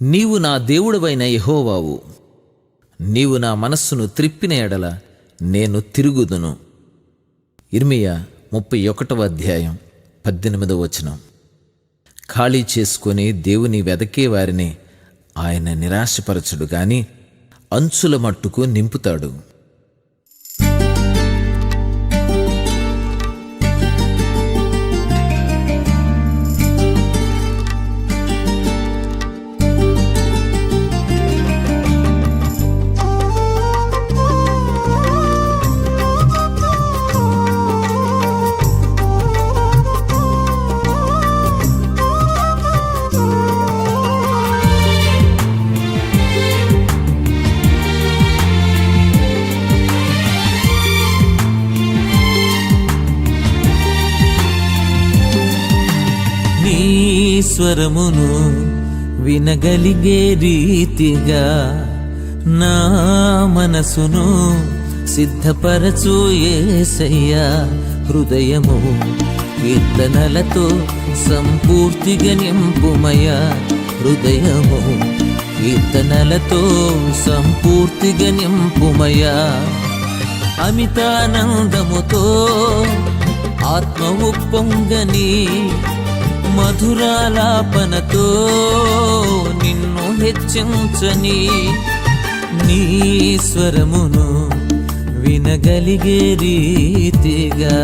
నీవు నా దేవుడవైన యెహోవావు. నీవు నా మనస్సును త్రిప్పిన ఎడల నేను తిరుగుదును. ఇర్మియా 31:18. ఖాళీ చేసుకొని దేవుని వెదకే వారిని ఆయన నిరాశపరచుడు గాని అంచుల మట్టుకు నింపుతాడు. స్వరమును వినగలిగే రీతిగా నా మనసును సిద్ధపరచు యేసయ్యా. హృదయము కీర్తనలతో సంపూర్తిగా నింపుమయ్యా. హృదయము కీర్తనలతో సంపూర్తిగా నింపుమయ్యా. అమితానందముతో ఆత్మ ఉప్పొంగని మధురాలాపనతో నిన్ను హెచ్చించని నీ స్వరమును వినగలిగే రీతిగా.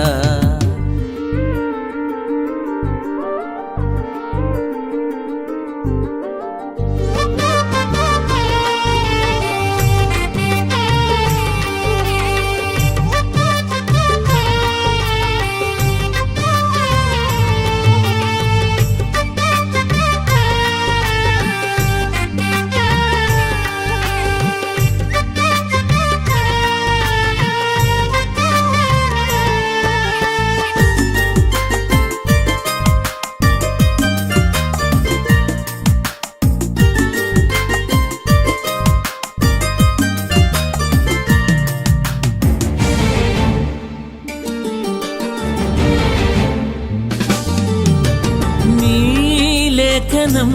లేఖనం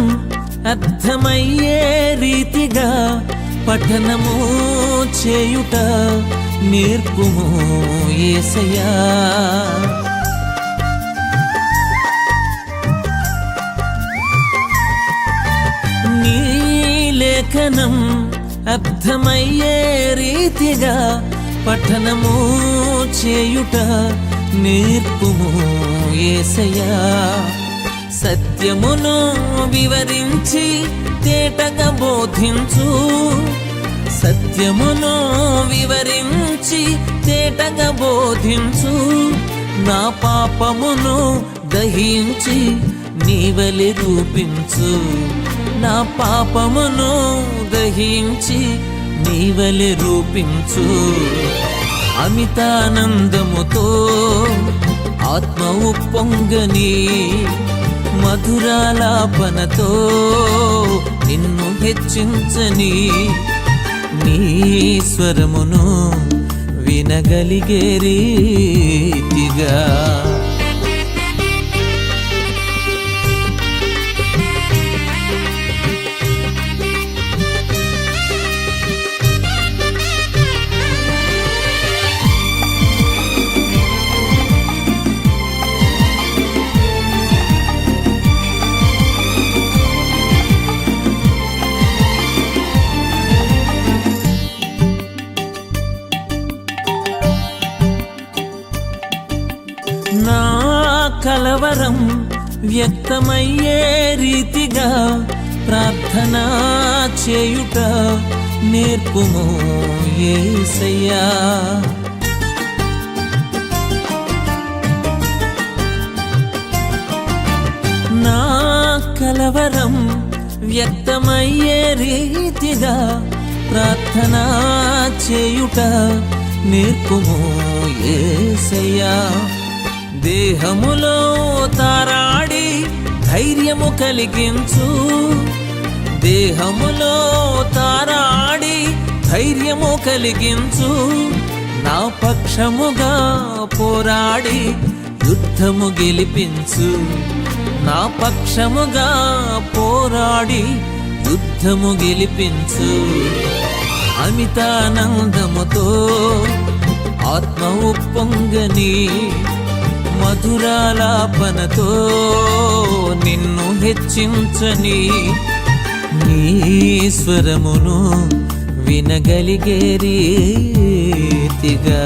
అర్థమయ్యే రీతిగా పఠనము చేయుట నేర్పుము యేసయ్యా. నీ లేఖనం అర్థమయ్యే రీతిగా పఠనము చేయుట నేర్పుము యేసయ్యా. సత్యమును వివరించి తేటగా బోధించు. సత్యమును వివరించి తేటగా బోధించు. నా పాపమును దహించి నీవలె రూపించు. నా పాపమును దహించి నీవలె రూపించు. అమితానందముతో ఆత్మ ఉప్పొంగని మధురాలాపనతో నిన్ను హెచ్చించని నీ స్వరమును వినగలిగే రీతిగా. నా కలవరం వ్యక్తమయ్యే రీతిగా ప్రార్థన చేయుట నేర్పుము యేసయ్యా. నా కలవరం వ్యక్తమయ్యే రీతిగా ప్రార్థన చేయుట నేర్పుము యేసయ్యా. దేహములో తారాడి ధైర్యము కలిగించు. దేహములో తారాడి ధైర్యము కలిగించు. నా పక్షముగా పోరాడి యుద్ధము గెలిపించు. నా పక్షముగా పోరాడి యుద్ధ యుద్ధము గెలిపించు. అమితానందముతో ఆత్మ ఉప్పొంగని, మధురాలాపనతో నిన్ను హెచ్చించని, నీ స్వరమును వినగలిగే రీతిగా.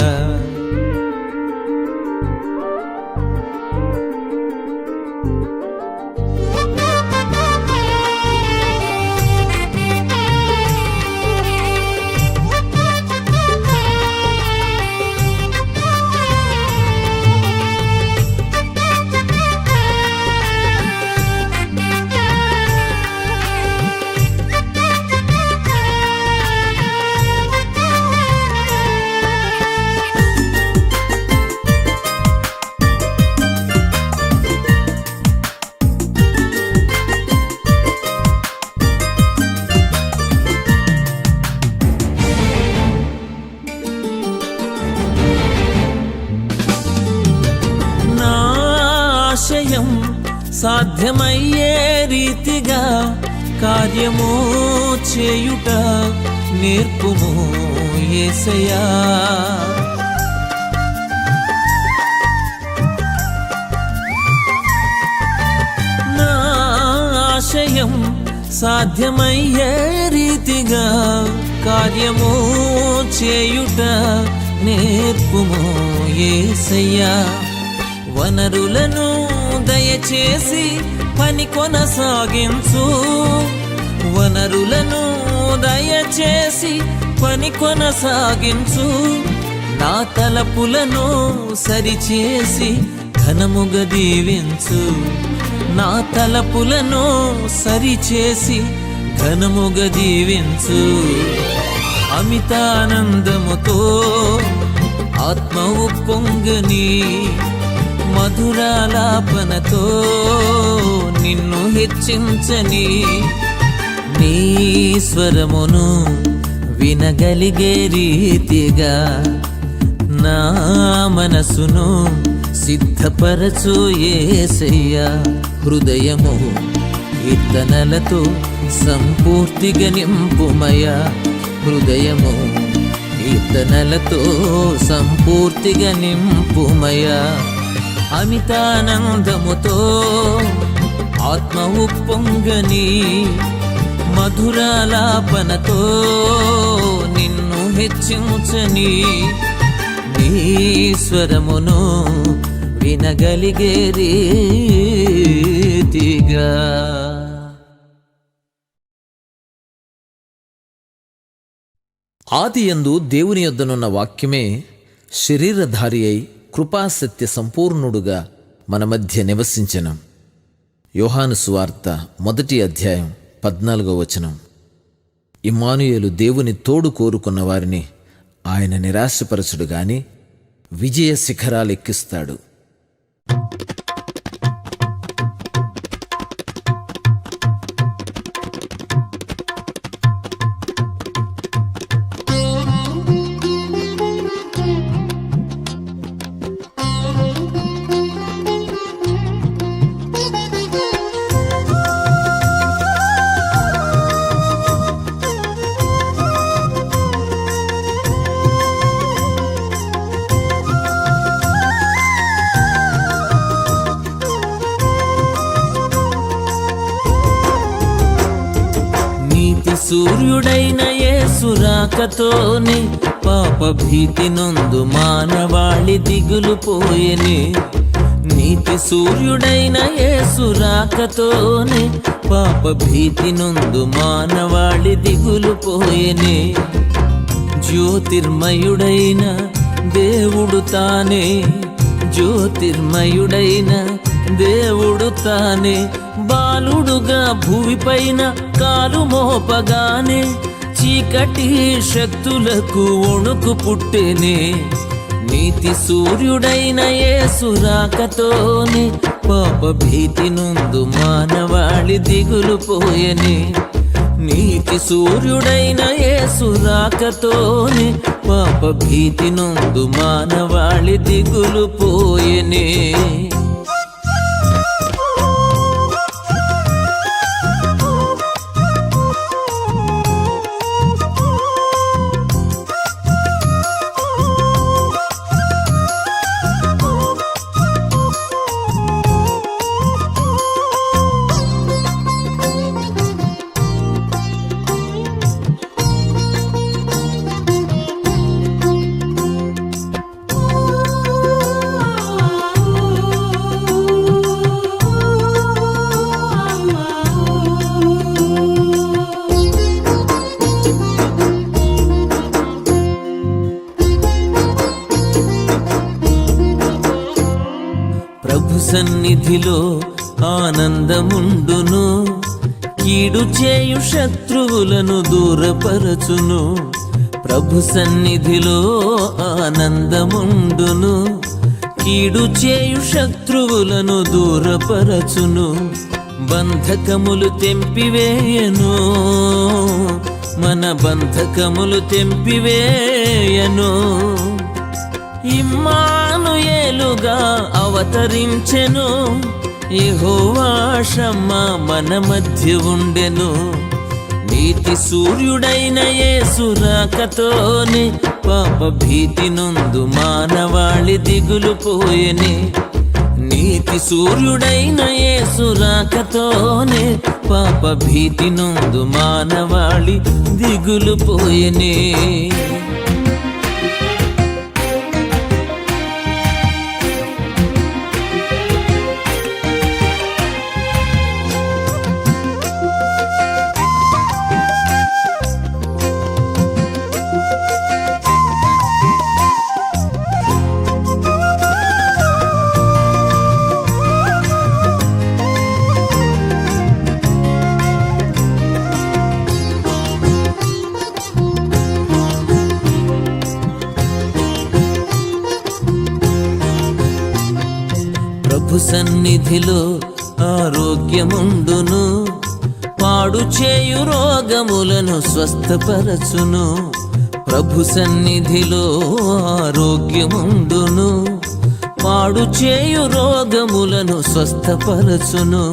ఆశయం సాధ్యమయ్యే రీతిగా కార్యము చేయుట నేర్పుము యేసయ్యా. నా ఆశయం సాధ్యమయ్యే రీతిగా కార్యము చేయుట నేర్పుము యేసయ్యా. వనరులను దయచేసి పని కొనసాగించు, వనరులను దయచేసి పని కొనసాగించు. నా తలపులను సరిచేసి ఘనముగా దీవించు, నా తలపులను సరిచేసి ఘనముగా దీవించు. అమితానందముతో ఆత్మ ఉప్పొంగని, మధురాలాపనతో నిన్ను హెచ్చించని, నీ స్వరమును వినగలిగే రీతిగా నా మనసును సిద్ధపరచు యేసయ్యా. హృదయము కీర్తనలతో సంపూర్తిగా నింపుమయా, హృదయము కీర్తనలతో సంపూర్తిగా నింపుమయా. అమితానందముతో ఆత్మ ఉప్పొంగని, మధురాలాపనతో నిన్ను హెచ్చించని, నీ స్వరమును వినగలిగే రీతిగా. ఆదియందు దేవుని యొద్దనున్న వాక్యమే శరీరధారి అయి కృపాసత్య సంపూర్ణుడుగా మన మధ్య నివసించెను. యోహాను సువార్త 1వ అధ్యాయం 14వ వచనం. ఇమ్మానుయేలు దేవుని తోడు కోరుకున్న వారిని ఆయన నిరాశపరచుడు గాని విజయ శిఖరాలెక్కిస్తాడు. సూర్యుడైన యేసు రాకతోనే పాప భీతి నొందు మానవాళి దిగులు పోయెనే. నీతి సూర్యుడైన యేసు రాకతోనే పాప భీతి నొందు మానవాళి దిగులు పోయెనే. జ్యోతిర్మయుడైన దేవుడు తానే, జ్యోతిర్మయుడైన దేవుడు తానే బాలుడుగా భూమిపైన కాలు మోపగానే చీకటి శక్తులకు వణుకు పుట్టెనే. నీతి సూర్యుడైన యేసు రాకతోనే పాప భీతి నొందు మానవాళి దిగులు పోయెనే. నీతి సూర్యుడైన యేసు రాకతోనే పాప భీతి నొందు మానవాళి దిగులు పోయెనే. సన్నిధిలో ఆనందముండును, కీడు చేయు శత్రువులను దూరపరచును. ప్రభు సన్నిధిలో ఆనందముండును, కీడు చేయు శత్రువులను దూరపరచును. బంధకములు తెంపివేయను, మన బంధకములు తెంపివేయను. ఇమ్మానుయేలుగా అవతరించెను, యెహోవా షమ్మా మన మధ్య ఉండెను. నీతి సూర్యుడైన యేసు రాకతోనే పాప భీతి నొందు మానవాళి దిగులు పోయెనే. నీతి సూర్యుడైన యేసు రాకతోనే పాప భీతి నొందు మానవాళి దిగులు పోయెనే. ప్రభు సన్నిధిలో ఆరోగ్యముండును, పాడు చేయు రోగములను స్వస్థపరచును. ప్రభు సన్నిధిలో ఆరోగ్యముండును, పాడు చేయు రోగములను స్వస్థపరచును.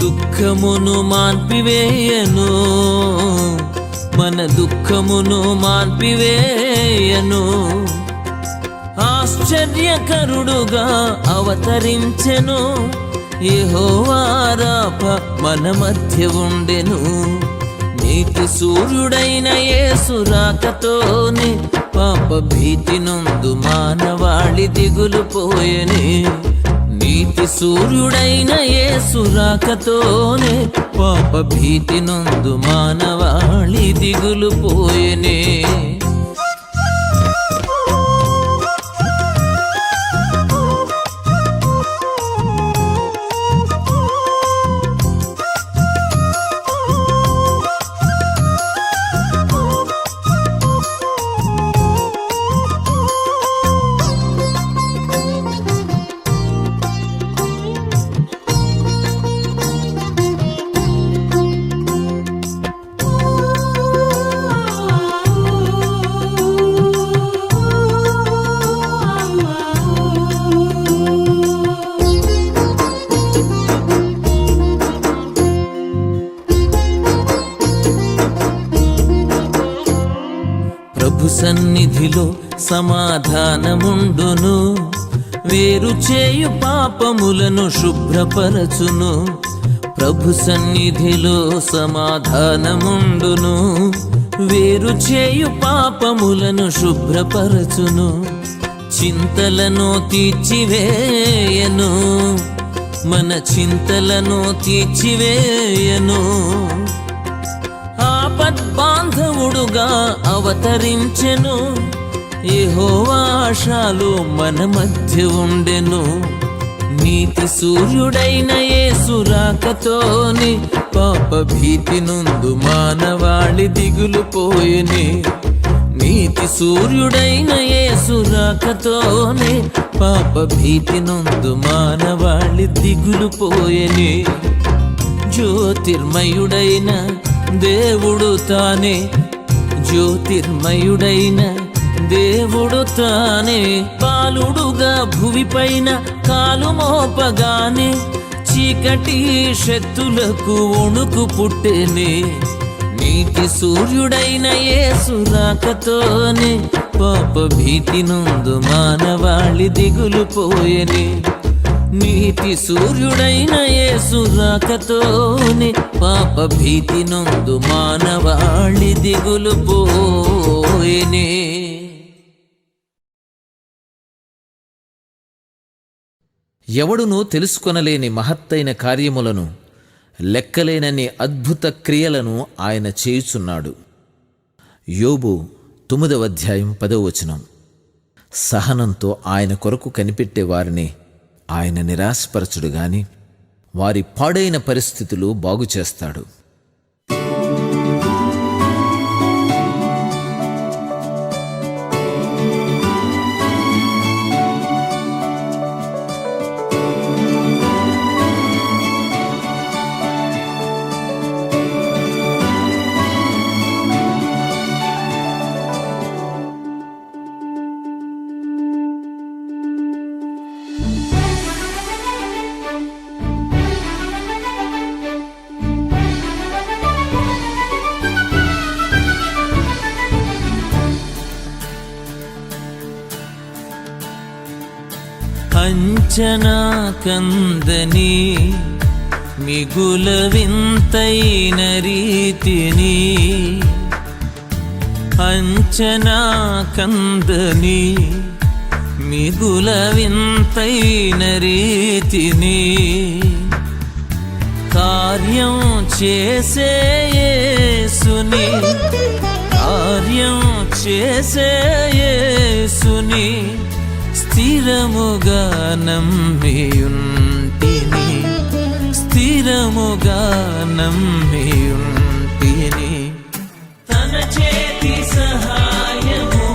దుఃఖమును మాన్పివేయను, మన దుఃఖమును మాన్పివేయను. ఆశ్చర్యకరుడుగా అవతరించెను, యెహోవా రాఫా మన మధ్య ఉండెను. నీతి సూర్యుడైన యేసు రాకతోనే పాప భీతి నొందు మానవాళి దిగులు పోయెనే. నీతి సూర్యుడైన యేసు రాకతోనే పాప భీతి నొందు మానవాళి దిగులు పోయెనే. ప్రభు సన్నిధిలో సమాధానముండును, వేరు చేయు పాపములను శుభ్రపరచును. ప్రభు సన్నిధిలో సమాధానముండును, వేరు చేయు పాపములను శుభ్రపరచును. చింతలను తీర్చివేయను, మన చింతలను తీర్చివేయను. ఆపద్బాంధవుడుగా అవతరించెను, యెహోవా షాలోం మన మధ్య ఉండెను. నీతి సూర్యుడైన యేసు రాకతోనే పాప భీతి నొందు మానవాళి దిగులు పోయెనే. నీతి సూర్యుడైన యేసు రాకతోనే పాప భీతి నొందు మానవాళి దిగులు పోయెనే. జ్యోతిర్మయుడైన దేవుడు తానే, జ్యోతిర్మయుడైన దేవుడు తానే, బాలుడుగా భువిపైన కాలు మోపగానే చీకటి శక్తులకు వణుకు పుట్టెనే. నీతి సూర్యుడైన యేసు రాకతోనే పాప భీతి నొందు మానవాళి దిగులు పోయెనే. నీతి సూర్యుడైన యేసు రాకతోనే పాప భీతి నొందు మానవాళి దిగులు పోయెనే. ఎవడునూ తెలుసుకొనలేని మహత్తైన కార్యములను, లెక్కలేనన్ని అద్భుత క్రియలను ఆయన చేయుచున్నాడు. యోబు 9వ అధ్యాయం 10వ వచనం. సహనంతో ఆయన కొరకు కనిపెట్టే వారిని ఆయన నిరాశపరచుడు గాని వారి పాడైన పరిస్థితులు బాగు చేస్తాడు. అంచనా కందని మిగుల వింతైన రీతిని, అంచనా కందని మిగుల వింతైన రీతిని, కార్యం చేసే యేసుని, కార్యం చేసే యేసుని స్థిరముగా నమ్మియుంటిని, స్థిరముగా నమ్మియుంటిని. తన చేతి సహాయము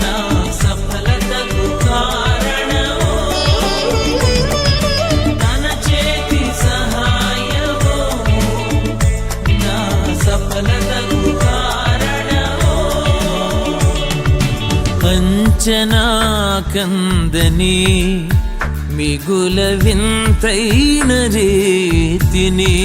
నా సఫలతకు కారణము, తన చేతి సహాయము నా సఫలతకు కారణము. అంచనా కందని మిగుల వింతైన రీతిని,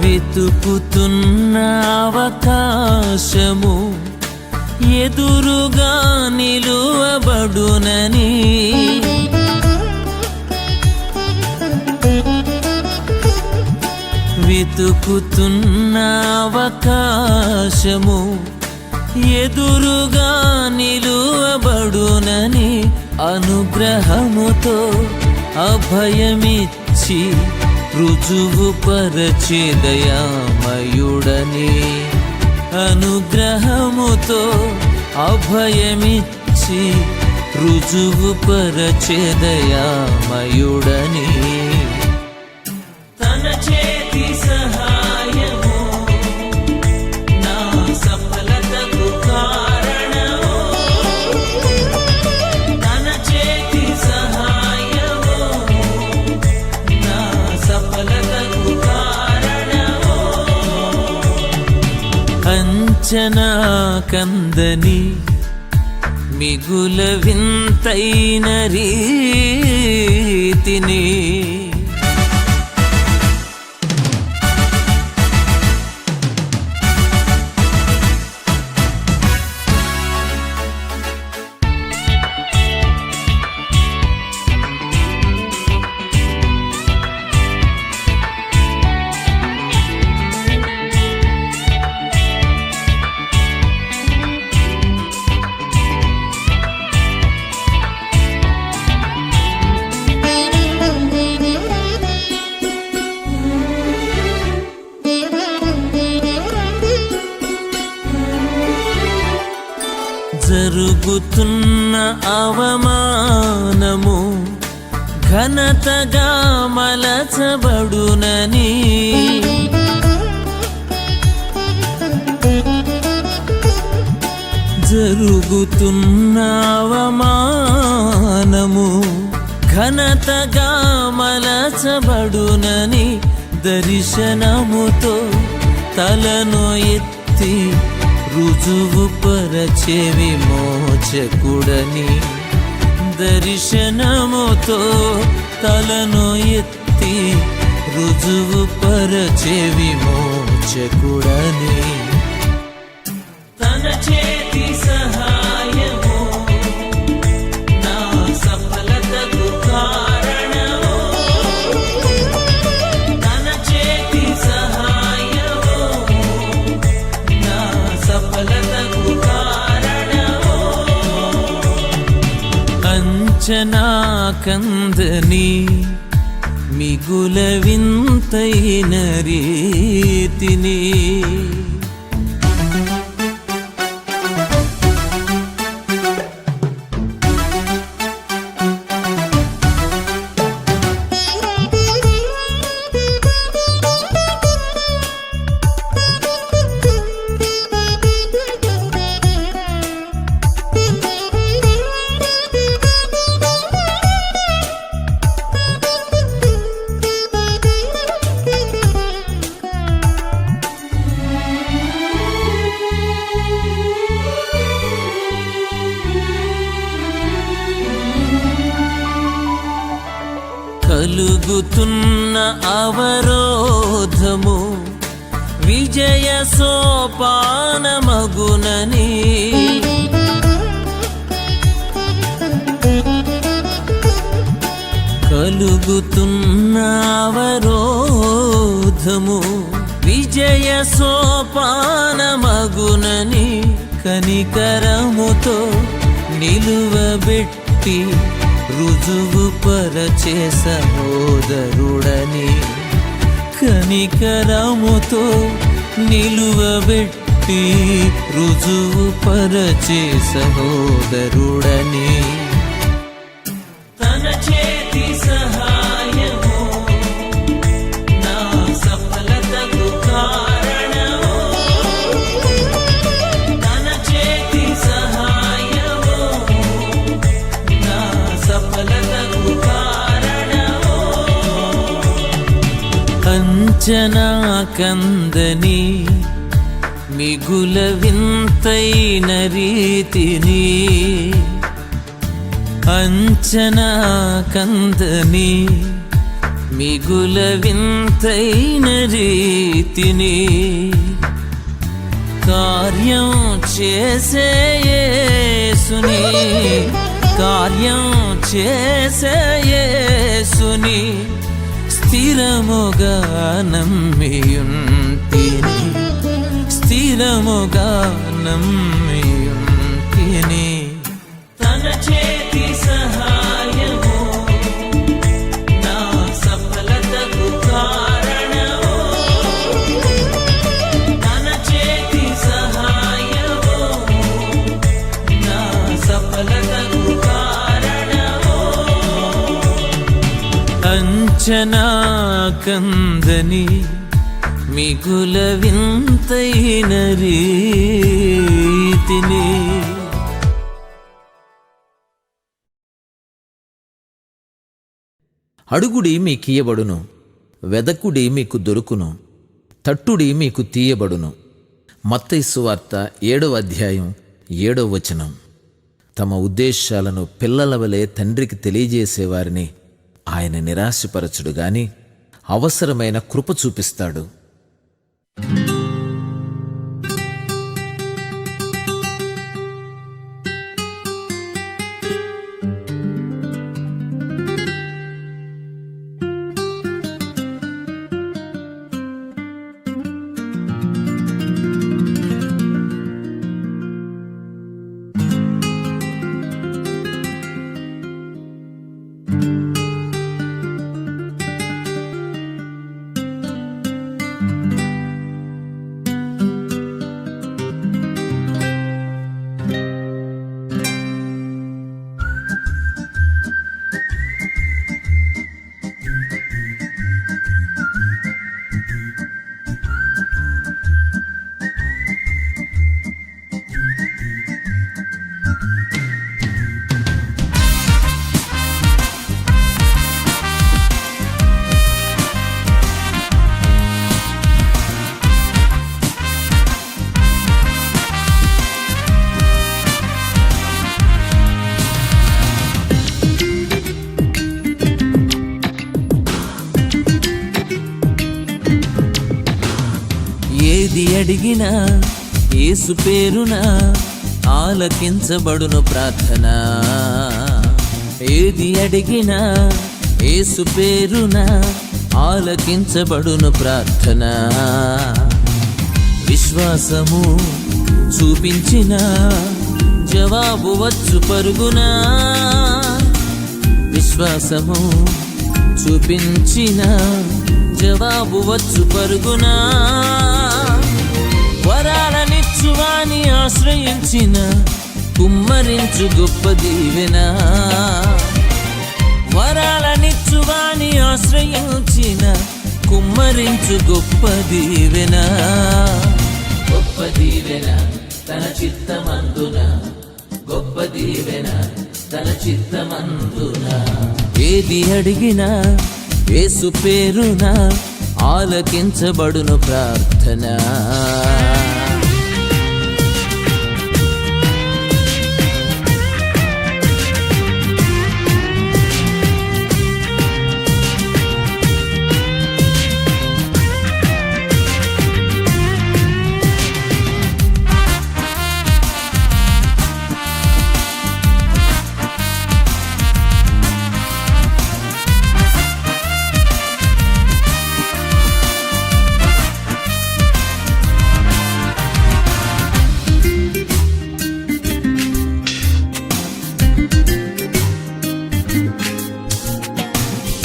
వెతుకుతున్న అవకాశము ఎదురుగా నిలువబడునని, వెతుకుతున్న అవకాశము ఎదురుగా నిలువబడునని, అనుగ్రహముతో అభయమిచ్చి రుజువు పరిచే దయామయుడని, అనుగ్రహముతో అభయమిచ్చి రుజువు పరిచే దయామయుడని. తన చేతి సహాయము నా సఫలతకు కారణము, తన చేతి సహాయము నా సఫలతకు కారణము. అంచనా కందని మిగుల వింతైన రీతిని, జరుగుతున్న అవమానము ఘనతగా మలచబడునని, జరుగుతున్న అవమానము ఘనతగా మలచబడునని, దర్శనముతో తలను ఎత్తి రుజువు పరచే విమోచకుడని, దర్శనముతో తలను ఎత్తి రుజువు పరచే విమోచకుడని. తన చేతి సహాయము నా సఫలతకు కారణము. తన చేతి సహాయము నా సఫలతకు కారణము. అంచనా కందని మిగుల వింతైన రీతిని. కలుగుతున్న అవరోధము విజయ సోపానమగునని. కలుగుతున్న అవరోధము విజయ సోపానమగునని. కనికరముతో నిలువబెట్టి రుజువు పరచే సహోదరుడని. కనికరముతో నిలువబెట్టి రుజువు పరచే సహోదరుడని. తన చేతి సహాయము నా సఫలతకు కారణము. తన చేతి సహాయము నా సఫలతకు కారణము. అంచనా కందని మిగుల వింతైన రీతిని. అంచనా కందని మిగుల వింతైన రీతిని. కార్యం చేసే యేసుని, కార్యం చేసే యేసుని స్థిరముగా నమ్మియుంటిని. స్థిరముగా నమ్మియుంటిని. తన చేతి సహాయము నా సఫలతకు కారణము. తన చేతి సహాయము నా సఫలతకు కారణము. అంచనా కందని మిగుల వింతైన రీతిని. అడుగుడి మీకియ్యబడును, వెదకుడి మీకు దొరుకును, తట్టుడి మీకు తీయబడును. మత్తయి సువార్త 7వ అధ్యాయం 7వ వచనం. తమ ఉద్దేశాలను పిల్లల వలె తండ్రికి తెలియజేసేవారిని ఆయన నిరాశపరచుడు గాని అవసరమైన కృప చూపిస్తాడు. అడిగినా యేసు పేరున ఆలకించబడును ప్రార్థన. ఏది అడిగినా యేసు పేరున ఆలకించబడును ప్రార్థన. విశ్వాసము చూపించిన జవాబు వచ్చు పరుగునా. విశ్వాసము చూపించిన జవాబు వచ్చు పరుగునా. వరాలనిచ్చువాని ఆశ్రయించిన కుమ్మరించు గొప్ప దీవెన. వరాలనిచ్చువాని ఆశ్రయించిన కుమ్మరించు గొప్ప దీవెన. గొప్ప దీవెన తన చిత్తమందున, గొప్ప దీవెన తన చిత్తమందున. ఏది అడిగినా యేసు పేరున ఆలకించబడును ప్రార్థన.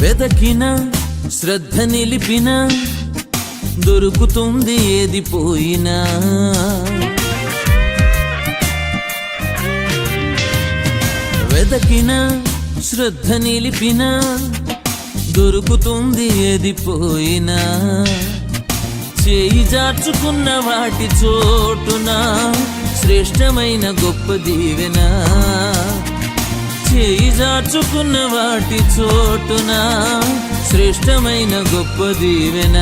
వెదకిన శ్రద్ధ నిలిపిన దొరుకుతుంది ఏది పోయినా. వెదకిన శ్రద్ధ నిలిపిన దొరుకుతుంది ఏది పోయినా. చేయి జార్చుకున్న వాటి చోటున శ్రేష్టమైన గొప్ప దీవెన. చేయి జార్చుకున్న వాటి చోటున శ్రేష్టమైన గొప్ప దీవెన.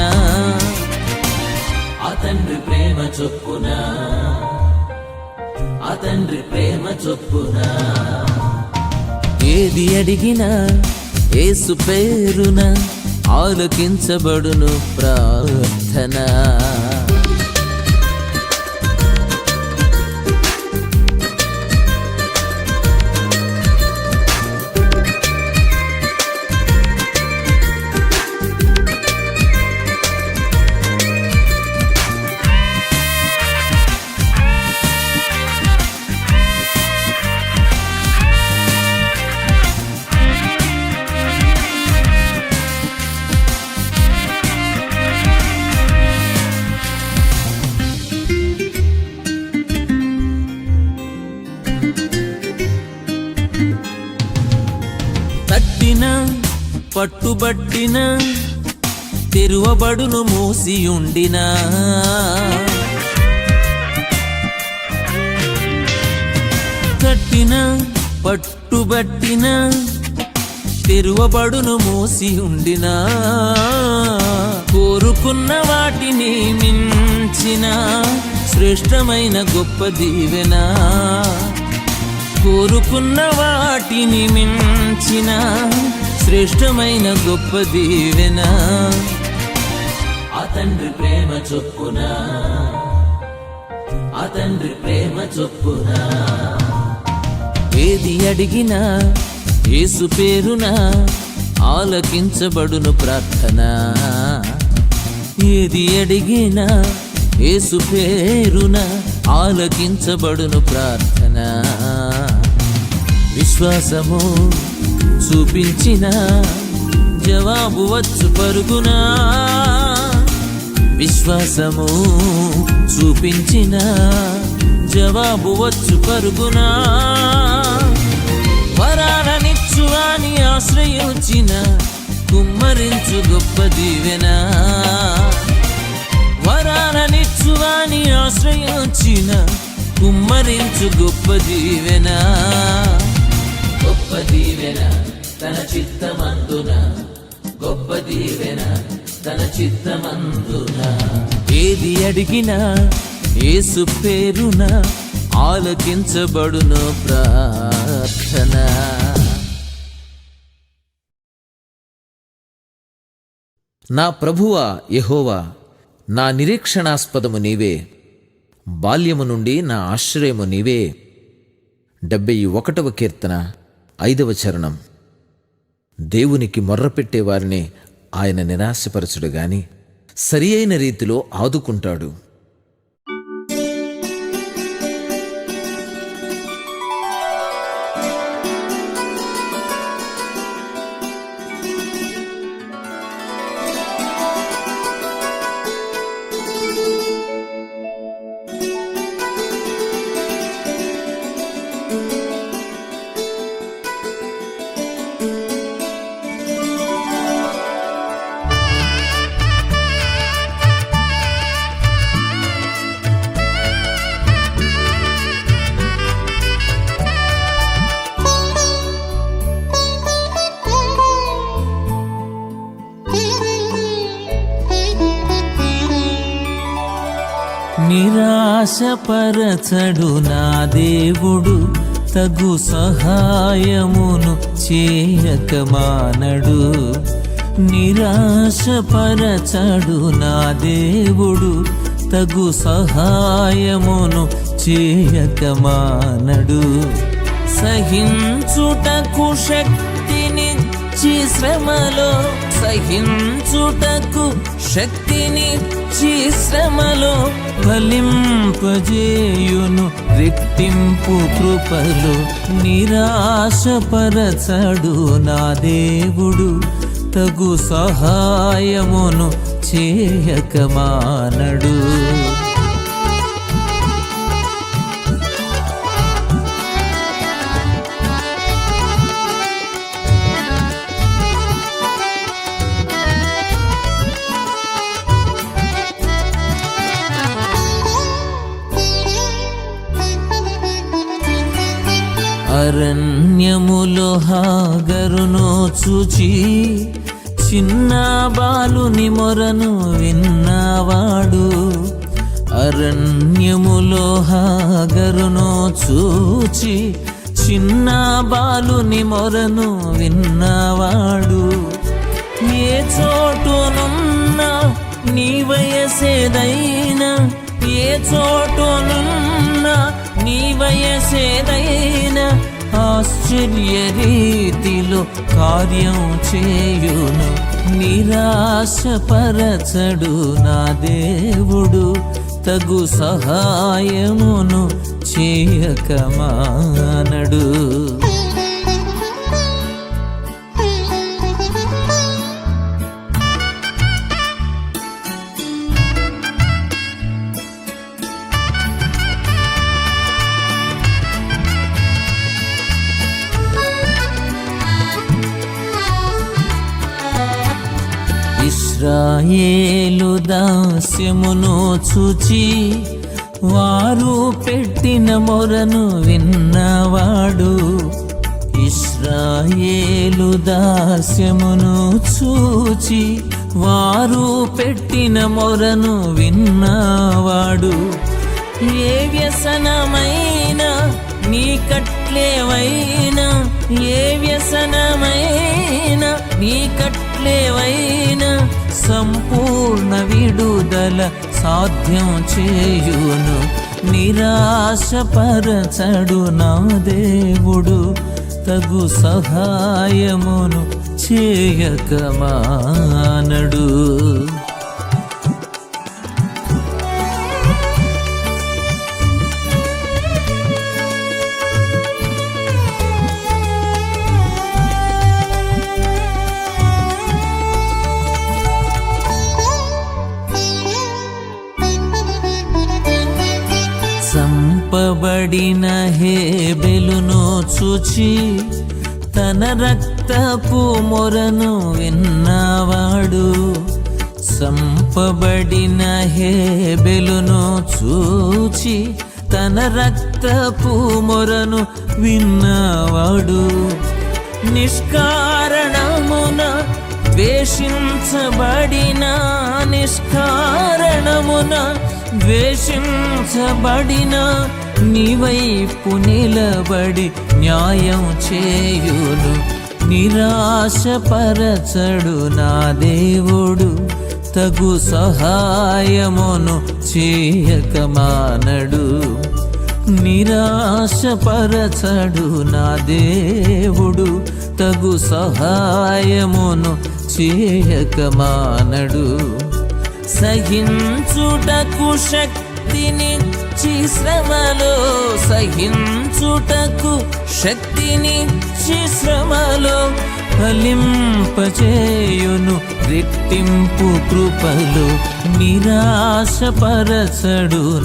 ఆ తండ్రి ప్రేమ చొప్పున, ఆ తండ్రి ప్రేమ చొప్పున. ఏది అడిగినా యేసు పేరున ఆలకించబడును ప్రార్థన. పట్టుబట్టిన తెరువబడును మూసియుండినా. కట్టిన పట్టుబట్టిన తెరువబడును మూసియుండినా. కోరుకున్న వాటిని మించిన శ్రేష్టమైన గొప్ప దీవెన. కోరుకున్న వాటిని మించిన శ్రేష్టమైన గొప్ప దీవెన. ఆ తండ్రి ప్రేమ చొప్పున, ఆ తండ్రి ప్రేమ చొప్పున. ఏది అడిగినా యేసు పేరున ఆలకించబడును ప్రార్థన. ఏది అడిగినా యేసు పేరున ఆలకించబడును ప్రార్థన. విశ్వాసము చూపించిన జవాబు వచ్చు పరుగునా. విశ్వాసము చూపించిన జవాబు వచ్చు పరుగునా. వరాలనిచ్చువాని ఆశ్రయించిన కుమ్మరించు గొప్ప దీవెన. వరాలనిచ్చువాని ఆశ్రయించిన కుమ్మరించు గొప్ప దీవెన. గొప్ప దీవెన తన చిత్తమందున, గొప్ప దీవెన తన చిత్తమందున. ఏది అడిగినా యేసు పేరున ఆలకించబడును ప్రార్థన. నా ప్రభువా యెహోవా, నా నిరీక్షణాస్పదము నీవే, బాల్యము నుండి నా ఆశ్రయము నీవే. 71వ కీర్తన 5వ చరణం. దేవునికి మొర్రపెట్టేవారిని ఆయన నిరాశపరచుడు గాని సరి అయిన రీతిలో ఆదుకుంటాడు. నిరాశపరచడు నా దేవుడు, తగు సహాయమును చేయక మానడు. నిరాశపరచడు నా దేవుడు, తగు సహాయమును చేయక మానడు. సహించుటకు శక్తినిచ్చి శ్రమలో, సహించుటకు శక్తినిచ్చి శ్రమలో ఫలింపజేయును రెట్టింపు కృపలో. నిరాశపరచడు నా దేవుడు, తగు సహాయమును చేయక మానడు. అరణ్యములో హాగరును చూచి చిన్న బాలుని మొరను విన్నవాడు. అరణ్యములో హాగరును చూచి చిన్న బాలుని మొరను విన్నవాడు. ఏ చోటునున్నా నీ వయసేదైనా, ఏ చోటునున్నా నీ వయసేదైనా ఆశ్చర్య రీతిలో కార్యం చేయును. నిరాశపరచడు నా దేవుడు, తగు సహాయమును చేయక మానడు. ఇశ్రాయేలు దాస్యమును చూచి వారు పెట్టిన మొరను విన్నవాడు. ఇశ్రాయేలు దాస్యమును చూచి వారు పెట్టిన మొరను విన్నవాడు. ఏ వ్యసనమైనా నీ కట్లేవైనా, ఏ వ్యసనమైనా నీ కట్లేవైనా సంపూర్ణ విడుదల సాధ్యం చేయును. నిరాశపరచడు నా దేవుడు, తగు సహాయమును చేయక మానడు. చంపబడిన హేబెలును చూచి తన రక్తపు మొరను విన్నవాడు. చంపబడిన హేబెలును చూచి తన రక్తపు మొరను విన్నవాడు. నిష్కారణమున ద్వేషించబడిన, నిష్కారణమున ద్వేషించబడిన నీ వైపు నిలబడి న్యాయం చేయును. నిరాశపరచడు నా దేవుడు, తగు సహాయమును చేయక మానడు. నిరాశపరచడు నా దేవుడు, తగు సహాయమును చేయక మానడు. సహించుటకు శక్తినిచ్చి శ్రమలో, సహించుటకు శక్తినిచ్చి శ్రమలో ఫలింపచేయును రెట్టింపు కృపలు. నిరాశపరచడు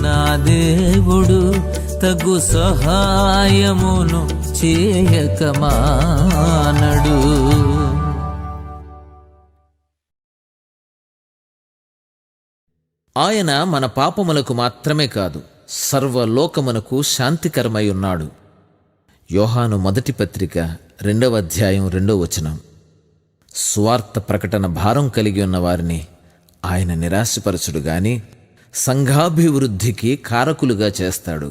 నా దేవుడు, తగు సహాయమును చేయక మానడు. ఆయన మన పాపములకు మాత్రమే కాదు, సర్వలోకమునకు శాంతికరమై ఉన్నాడు. యోహాను మొదటి పత్రిక 2వ అధ్యాయం 2వ వచనం. స్వార్థ ప్రకటన భారం కలిగి ఉన్న వారిని ఆయన నిరాశపరచుడు గాని సంఘాభివృద్ధికి కారకులుగా చేస్తాడు.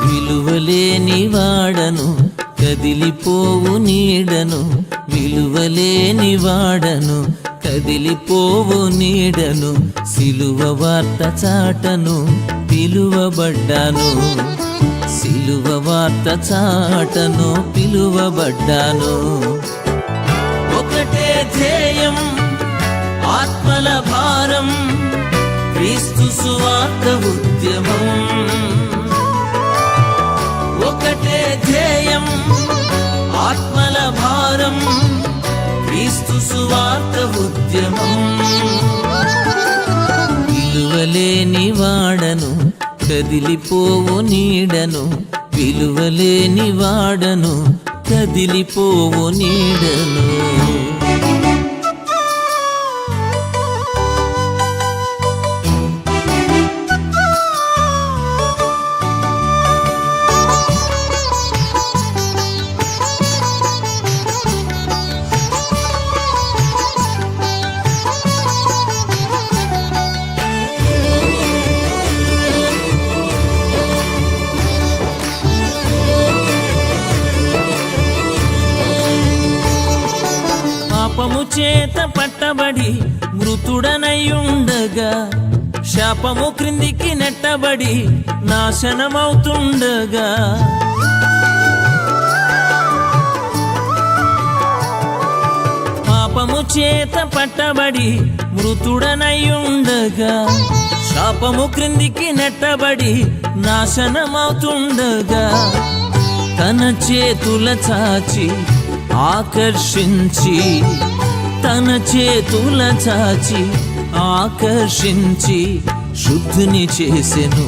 విలువలేని వాడను, కదిలిపోవు నీడను, విలువలేని వాడను, కదిలిపోవు నీడను, సిలువ వార్త చాటను పిలువబడ్డాను, సిలువ వార్త చాటను పిలువబడ్డాను. ఒకటే ధ్యేయం, ఆత్మల భారం, క్రీస్తు సువార్త ఉద్యమం. ఒకటే ధ్యేయం, ఆత్మల భారం, క్రీస్తు సువార్త ఉద్యమం. విలువలేని వాడను, కదిలిపోవు నీడను, విలువలేని వాడను, కదిలిపోవు నీడను. పాపము చేత పట్టబడి మృతుడనయ్యుండగా, శాపము క్రిందికి నెట్టబడి నాశనమవుతుండగా, పాపము చేత పట్టబడి మృతుడనయ్యుండగా, శాపము క్రిందికి నెట్టబడి నాశనమవుతుండగా, తన చేతుల చాచి ఆకర్షించి, తన చేతుల చాచి ఆకర్షించి శుద్ధుని చేసెను,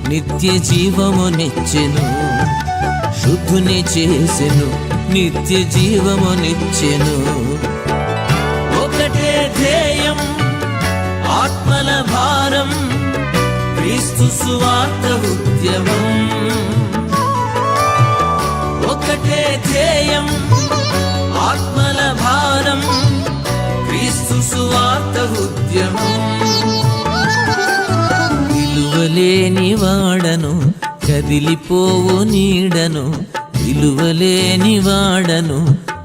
నిత్య జీవమునిచ్చెను, శుద్ధుని చేసెను, నిత్య జీవమునిచ్చెను. ఒకటే ధ్యేయం, ఆత్మల భారం, క్రీస్తు సువార్త ఉద్యమం. ఒకటే ధ్యేయం, ఆత్మల భారం, క్రీస్తు సువార్త ఉద్యమం. విలువలేని వాడను, కదిలిపోవు నీడను, విలువలేని వాడను,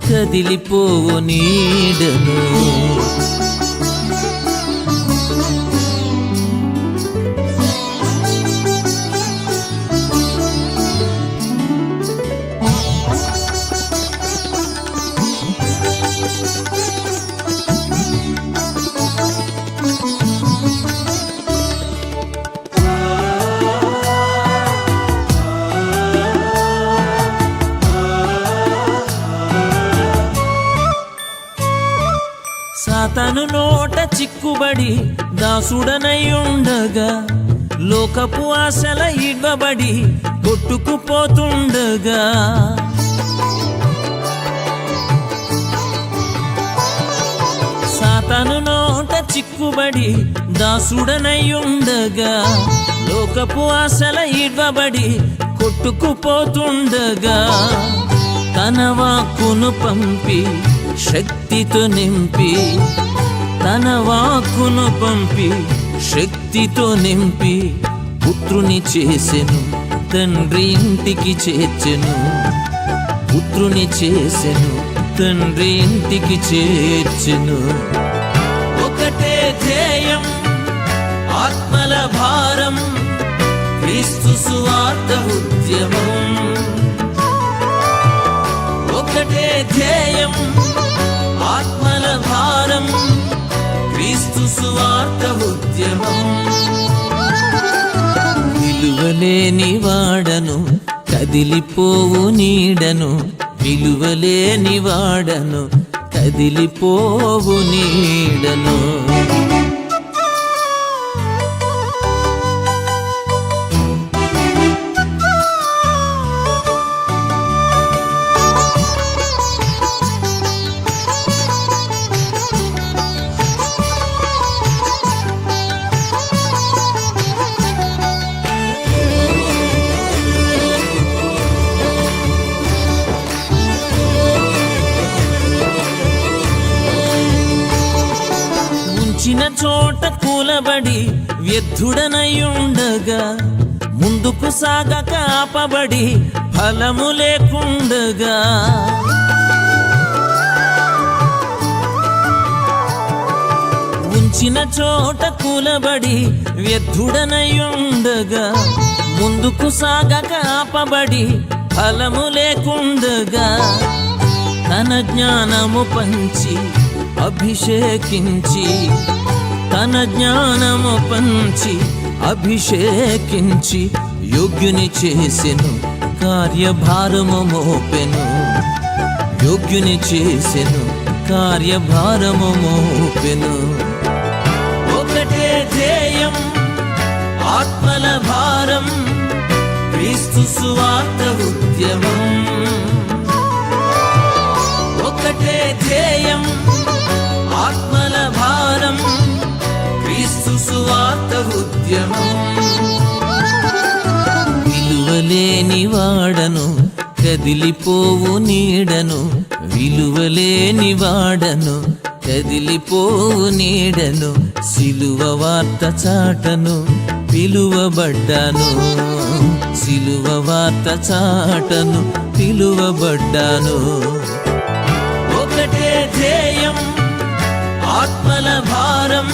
కదిలిపోవు నీడను. సాతాను నోట చిక్కుబడి దాసుడనై ఉండగా, లోకపు ఆశల ఇవ్వబడి కొట్టుకుపోతుండగా, సాతాను నోట చిక్కుబడి దాసుడనై ఉండగా, లోకపు ఆశల ఇవ్వబడి కొట్టుకుపోతుండగా, తన వాక్కును పంపి శక్తితో నింపి, తన వాక్కును పంపి శక్తితో నింపి పుత్రుని చేసెను, తండ్రి ఇంటికి చేర్చెను. పుత్రుని చేసెను, తండ్రి ఇంటికి చేర్చెను. ఒకటే ధ్యేయం, ఆత్మల భారం, క్రీస్తు సువార్త ఉద్యమం. ఒకటే ధ్యేయం, ఆత్మల భారం, క్రీస్తు సువార్త ఉద్యమం. విలువలేని వాడను, కదిలిపోవు నీడను, విలువలేని వాడను, కదిలిపోవు నీడను. ఉంచిన చోట కూలబడి వ్యర్థుడనై ఉండగా, ముందుకు సాగక ఆపబడి ఫలము లేకుండగా, ఉంచిన చోట కూలబడి వ్యర్థుడనై ఉండగా, ముందుకు సాగక ఆపబడి ఫలము లేకుండగా, తన జ్ఞానము పంచి అభిషేకించి, తన జ్ఞానము పంచి అభిషేకించి యోగ్యుని చేసెను, కార్యభారము మోపెను. యోగ్యుని చేసెను, కార్యభారము మోపెను. ఒకటే ధ్యేయం, ఆత్మల భారం, క్రీస్తు సువార్త ఉద్యమం. ఒకటే ధ్యేయం, ఆత్మల భారం, క్రీస్తు సువార్త ఉద్యమం. విలువలేని వాడను, కదిలిపోవు నీడను, విలువలేని వాడను, కదిలిపోవు నీడను. సిలువ వార్త చాటను పిలువబడ్డాను, సిలువ వార్త చాటను పిలువబడ్డాను. ఒకటే ధ్యేయం, ఆత్మల భారం,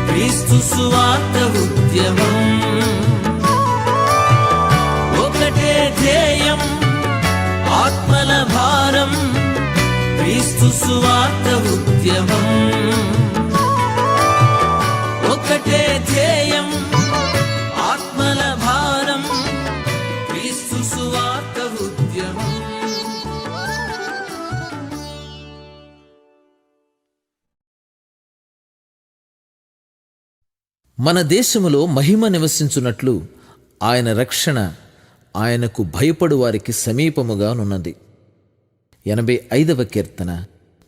క్రీస్తు సువార్త ఉద్యమం. ఒకటే ధ్యేయం, ఆత్మల భారం, క్రీస్తు సువార్త ఉద్యమం. ఒకటే ధ్యేయం, ఆత్మల భారం, క్రీస్తు సువార్త ఉద్యమం. మన దేశములో మహిమ నివసించున్నట్లు ఆయన రక్షణ ఆయనకు భయపడు వారికి సమీపముగానున్నది. 85వ కీర్తన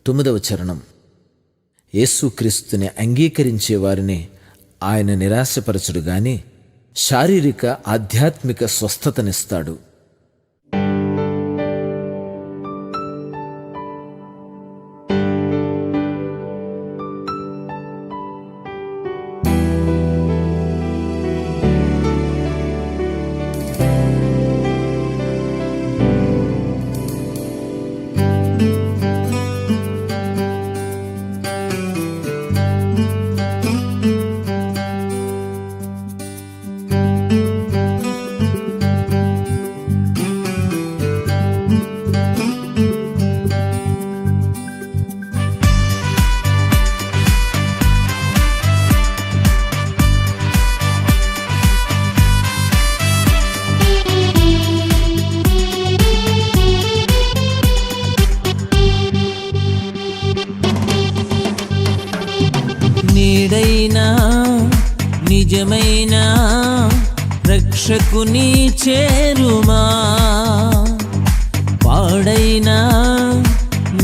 9వ చరణం. యేసుక్రీస్తుని అంగీకరించే వారిని ఆయన నిరాశపరచుడు గాని శారీరక ఆధ్యాత్మిక స్వస్థతనిస్తాడు. నేడైనా నిజమైన రక్షకుని చేరుమా. పాడైన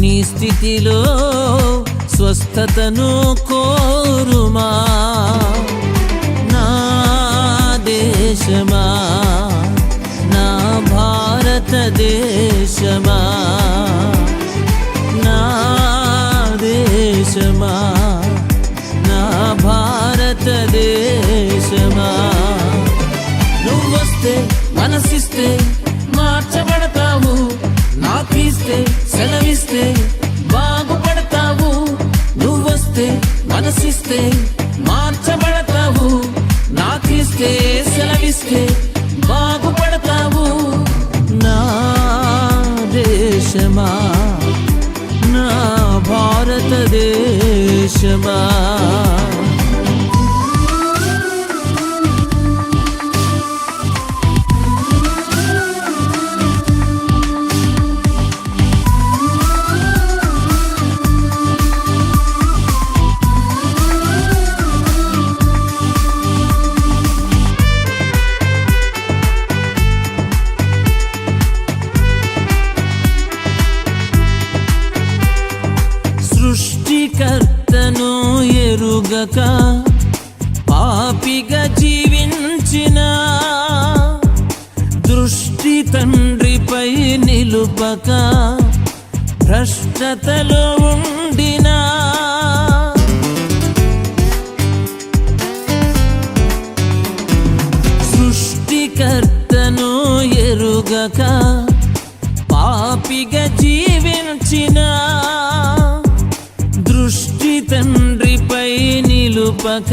నీ స్థితిలో స్వస్థతను కోరుమా. నా దేశమా, నా భారతదేశమా, నా దేశమా, నా భారతదేశమా. నువ్వొస్తే మనసిస్తే మార్చబడతావు, నాకిస్తే సెలవిస్తే బాగుపడతావు. నువ్వొస్తే మనసిస్తే మార్చబడతావు, నాకిస్తే సెలవిస్తే బాగుపడతావు. నా దేశమా, నా భారతదేశమా. సృష్టికర్తను ఎరుగక పాపిగా జీవించిన, దృష్టి తండ్రిపై నిలుపక భ్రష్టతలో ఉండిన, సృష్టికర్తను ఎరుగక పాపిగా జీవించిన, దృష్టి తండ్రిపై నిలుపక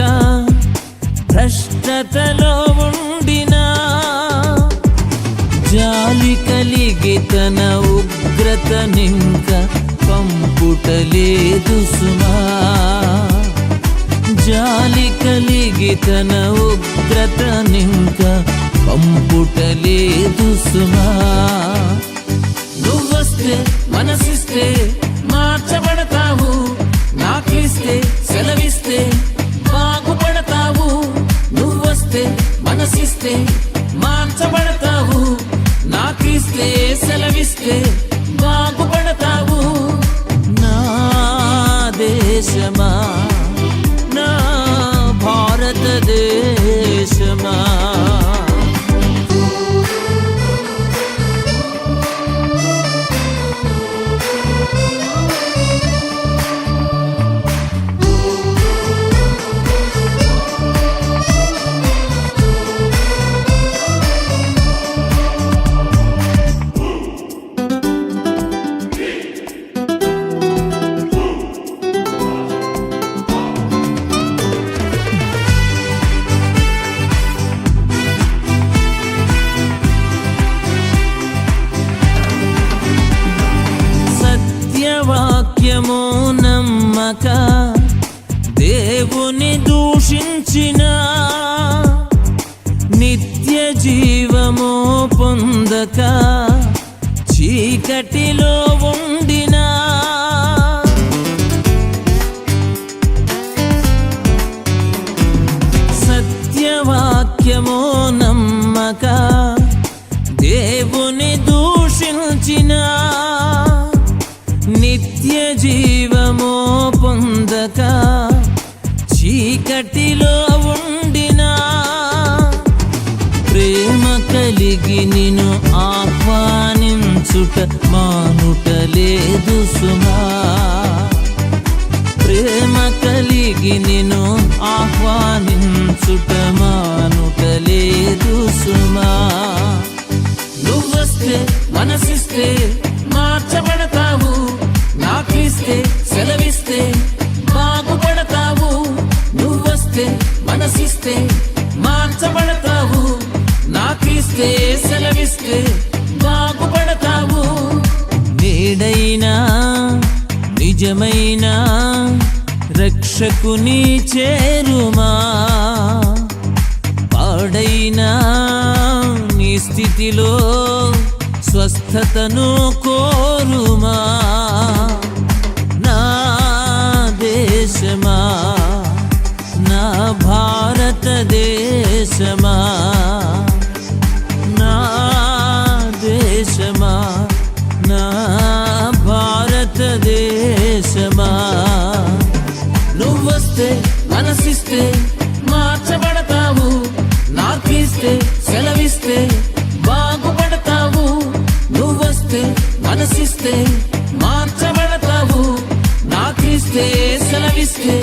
భ్రష్టతలో ఉండిన, జాలి కలిగి తన ఉగ్రతనింక పంపుటలేదు సుమా. జాలి కలిగి తన ఉగ్రతనింక పంపుటలేదు సుమా. నువ్వొస్తే మనసిస్తే మార్చబడతావు, నాకిస్తే సెలవిస్తే బాగుపడతావు. నువ్వొస్తే మనసిస్తే మార్చబడతావు, నాకిస్తే సెలవిస్తే బాగుపడతావు. నా దేశమా, నా భారతదేశమా. వాక్యము నమ్మక దేవుని దూషించిన, నిత్య జీవము పొందక చీకటిలో ఉండిన, సత్యవాక్యము నమ్మక దేవుని దూషించిన, నిత్య జీవము పొందక చీకటిలో ఉండిన, ప్రేమ కలిగి నిన్ను ఆహ్వానించుట మానుటలేదు సుమా. ప్రేమ కలిగి నిన్ను ఆహ్వానించుట మానుటలేదు సుమా. నువ్వొస్తే మనసిస్తే మార్చబడతావు, నాకిస్తే సెలవిస్తే బాగుపడతావు. నువ్వొస్తే మనసిస్తే మార్చబడతావు, నాకిస్తే సెలవిస్తే బాగుపడతావు. నేడైనా నిజమైన రక్షకుని చేరుమా. పాడైనా నీ స్థితిలో స్వస్థతను కోరుమా. నా దేశమా, దేశమా నా దేశమా నా భారతదేశమా నువ్వొస్తే మనసిస్తే మార్చబడతావు నాకిస్తే సెలవిస్తే బాగుపడతావు నువ్వొస్తే మనసిస్తే మార్చబడతావు నాకిస్తే సెలవిస్తే